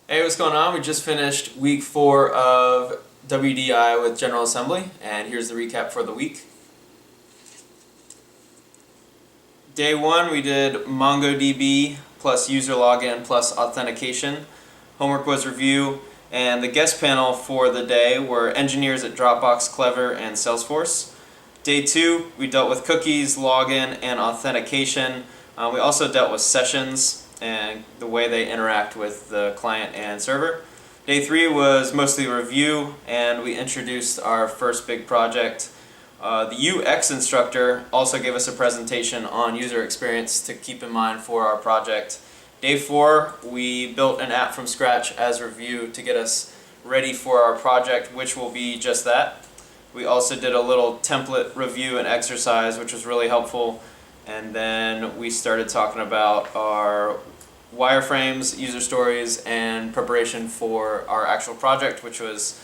Hey, what's going on? We just finished week 4 of WDI with General Assembly, and here's the recap for the week. Day 1 we did Mongodb plus user login plus authentication. Homework was review, and the guest panel for the day were engineers at Dropbox, Clever, and Salesforce. Day 2 we dealt with cookies, login, and authentication. We also dealt with sessions and the way they interact with the client and server. Day 3 was mostly review, and we introduced our first big project. The UX instructor also gave us a presentation on user experience to keep in mind for our project. Day 4, we built an app from scratch as review to get us ready for our project, which will be just that. We also did a little template review and exercise, which was really helpful. And then we started talking about our wireframes, user stories, and preparation for our actual project, which was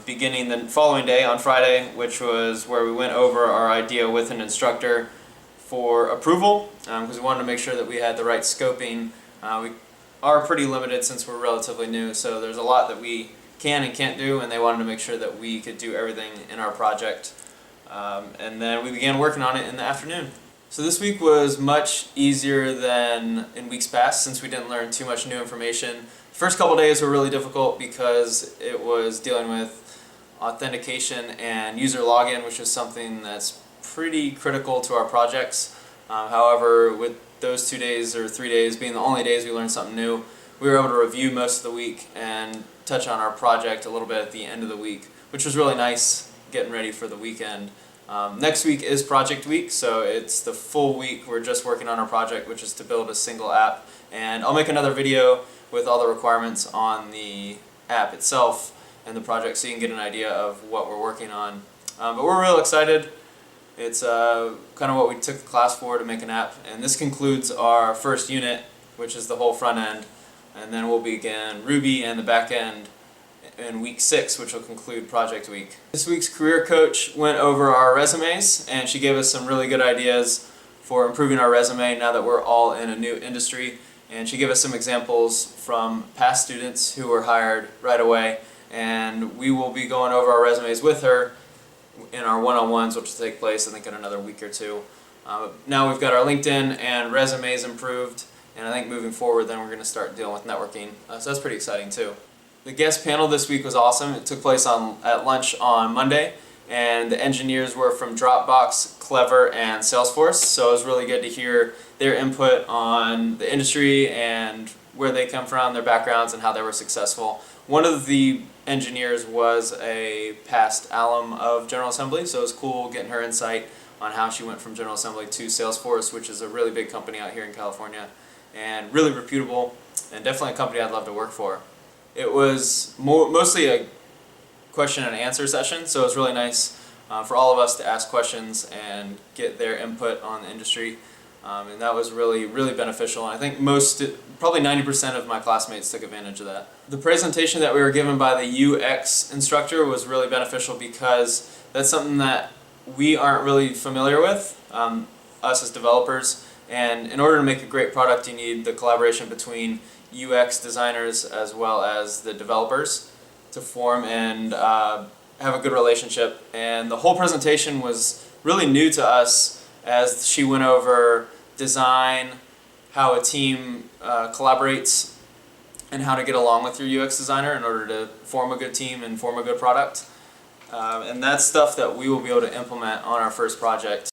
beginning the following day on Friday, which was where we went over our idea with an instructor for approval, because we wanted to make sure that we had the right scoping. We are pretty limited since we're relatively new, so there's a lot that we can and can't do, and they wanted to make sure that we could do everything in our project. And then we began working on it in the afternoon. So this week was much easier than in weeks past since we didn't learn too much new information. First couple days were really difficult because it was dealing with authentication and user login, which is something that's pretty critical to our projects. However, with those 2 days or 3 days being the only days we learned something new, we were able to review most of the week and touch on our project a little bit at the end of the week, which was really nice getting ready for the weekend. Next week is project week, so it's the full week we're just working on our project, which is to build a single app. And I'll make another video with all the requirements on the app itself and the project so you can get an idea of what we're working on. But we're real excited. It's kind of what we took the class for, to make an app. And this concludes our first unit, which is the whole front end. And then we'll begin Ruby and the back end in week 6, which will conclude project week. This week's career coach went over our resumes, and she gave us some really good ideas for improving our resume now that we're all in a new industry. And she gave us some examples from past students who were hired right away, and we will be going over our resumes with her in our one-on-ones, which will take place I think in another week or two. Now we've got our LinkedIn and resumes improved, and I think moving forward then we're going to start dealing with networking. So that's pretty exciting too. The guest panel this week was awesome. It took place at lunch on Monday, and the engineers were from Dropbox, Clever, and Salesforce, so it was really good to hear their input on the industry and where they come from, their backgrounds, and how they were successful. One of the engineers was a past alum of General Assembly, so it was cool getting her insight on how she went from General Assembly to Salesforce, which is a really big company out here in California, and really reputable, and definitely a company I'd love to work for. It was mostly a question and answer session, so it was really nice for all of us to ask questions and get their input on the industry, and that was really, really beneficial. And I think probably 90% of my classmates took advantage of that. The presentation that we were given by the UX instructor was really beneficial because that's something that we aren't really familiar with, us as developers, and in order to make a great product you need the collaboration between UX designers as well as the developers to form and have a good relationship. And the whole presentation was really new to us as she went over design, how a team collaborates, and how to get along with your UX designer in order to form a good team and form a good product. And that's stuff that we will be able to implement on our first project.